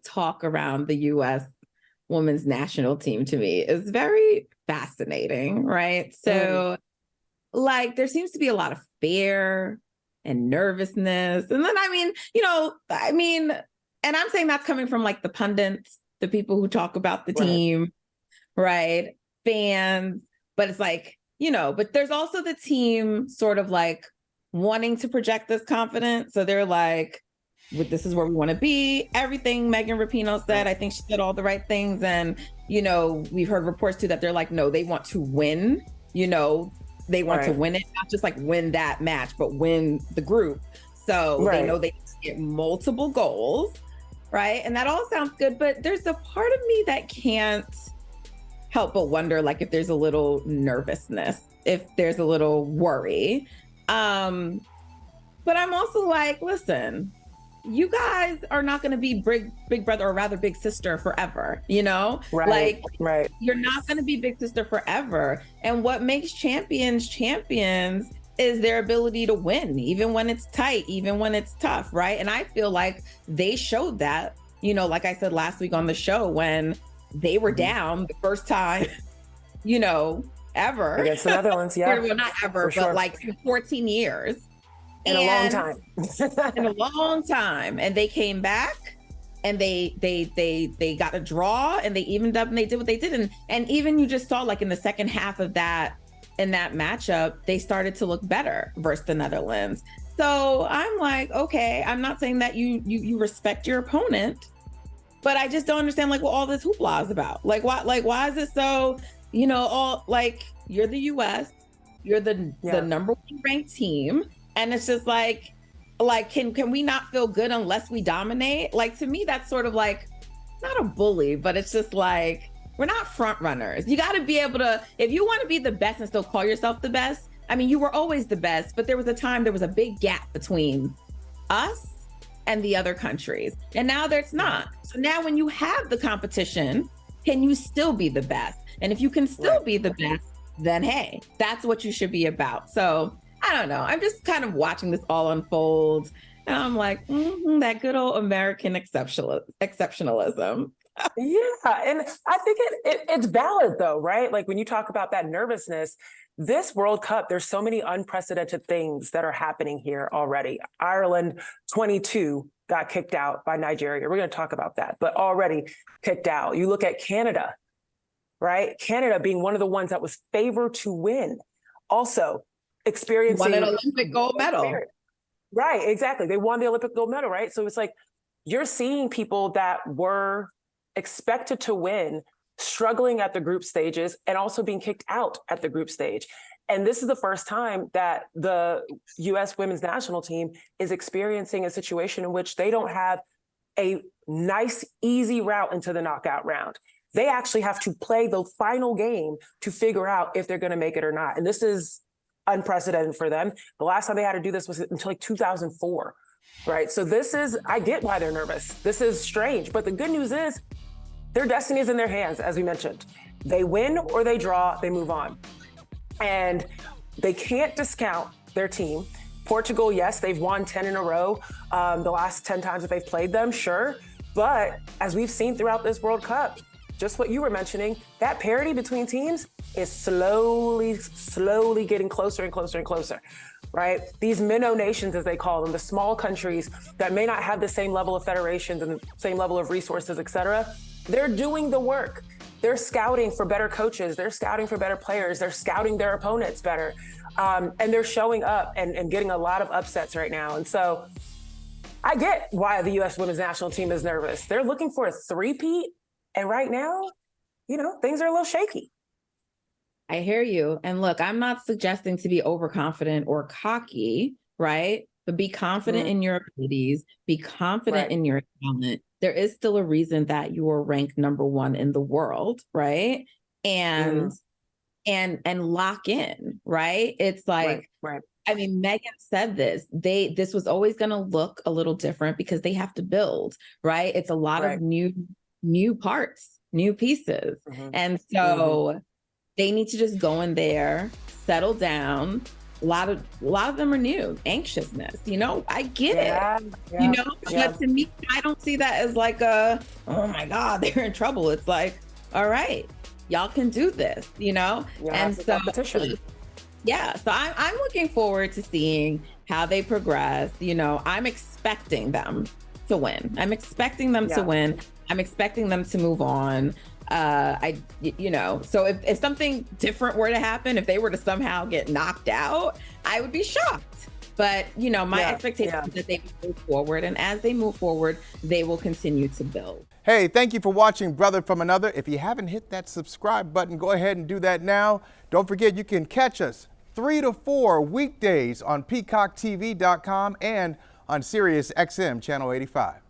talk around the U.S. women's national team to me is very fascinating, right? So like there seems to be a lot of fear and nervousness. And then, and I'm saying that's coming from like the pundits, the people who talk about the team, right? Fans, but it's like, but there's also the team sort of like wanting to project this confidence. So they're like, this is where we want to be. Everything Megan Rapinoe said, I think she said all the right things. And, we've heard reports too that they're like, no, they want to win, they want to win it, not just like win that match, but win the group. So they know they need to get multiple goals, right? And that all sounds good, but there's a part of me that can't help but wonder, like, if there's a little nervousness, if there's a little worry. But I'm also like, listen, you guys are not going to be big brother, or rather big sister forever, You're not going to be big sister forever. And what makes champions is their ability to win, even when it's tight, even when it's tough, right? And I feel like they showed that, like I said last week on the show, when they were down the first time, ever. Against the Netherlands, yeah. Well, not ever, but like 14 years. In a long time. In a long time. And they came back and they got a draw and they evened up and they did what they did. And even you just saw like in the second half of that, in that matchup, they started to look better versus the Netherlands. So I'm like, okay, I'm not saying that you respect your opponent, but I just don't understand like what all this hoopla is about. Like why is it so, all like you're the US, you're the number one ranked team. And it's just like, can we not feel good unless we dominate? Like, to me, that's sort of like, not a bully, but it's just like, we're not front runners. You got to be able to, if you want to be the best and still call yourself the best, I mean, you were always the best, but there was a big gap between us and the other countries. And now there's not. So now when you have the competition, can you still be the best? And if you can still be the best, then hey, that's what you should be about. So I don't know. I'm just kind of watching this all unfold. And I'm like, that good old American exceptionalism. Yeah. And I think it's valid though, right? Like when you talk about that nervousness, this World Cup, there's so many unprecedented things that are happening here already. Ireland 22 got kicked out by Nigeria. We're going to talk about that, but already kicked out. You look at Canada, right? Canada being one of the ones that was favored to win. Also experiencing won an Olympic gold medal. Right, exactly. They won the Olympic gold medal, right? So it's like you're seeing people that were expected to win struggling at the group stages and also being kicked out at the group stage. And this is the first time that the U.S. women's national team is experiencing a situation in which they don't have a nice, easy route into the knockout round. They actually have to play the final game to figure out if they're going to make it or not. And this is unprecedented for them. The last time they had to do this was until like 2004, right? So I get why they're nervous. This is strange, but the good news is their destiny is in their hands, as we mentioned. They win or they draw, they move on. And they can't discount their team. Portugal, yes, they've won 10 in a row. The last 10 times that they've played them, sure. But as we've seen throughout this World Cup, just what you were mentioning, that parity between teams is slowly getting closer and closer and closer, right? These minnow nations, as they call them, the small countries that may not have the same level of federations and the same level of resources, et cetera, they're doing the work. They're scouting for better coaches. They're scouting for better players. They're scouting their opponents better. And they're showing up and getting a lot of upsets right now. And so I get why the U.S. women's national team is nervous. They're looking for a three-peat. And right now, things are a little shaky. I hear you. And look, I'm not suggesting to be overconfident or cocky, right? But be confident in your abilities, be confident in your talent. There is still a reason that you are ranked number one in the world, right? And lock in, right? It's like, I mean, Megan said this. This was always going to look a little different because they have to build, right? It's a lot of new parts, new pieces. And so they need to just go in there, settle down, a lot of them are new. Anxiousness, I get it. But to me, I don't see that as like oh my God, they're in trouble. It's like, all right, y'all can do this, and so competition. yeah, so I'm looking forward to seeing how they progress. I'm expecting them to win. I'm expecting them to win. I'm expecting them to move on. So if something different were to happen, if they were to somehow get knocked out, I would be shocked. But, my expectation is that they move forward. And as they move forward, they will continue to build. Hey, thank you for watching Brother from Another. If you haven't hit that subscribe button, go ahead and do that now. Don't forget, you can catch us 3 to 4 weekdays on PeacockTV.com and on Sirius XM Channel 85.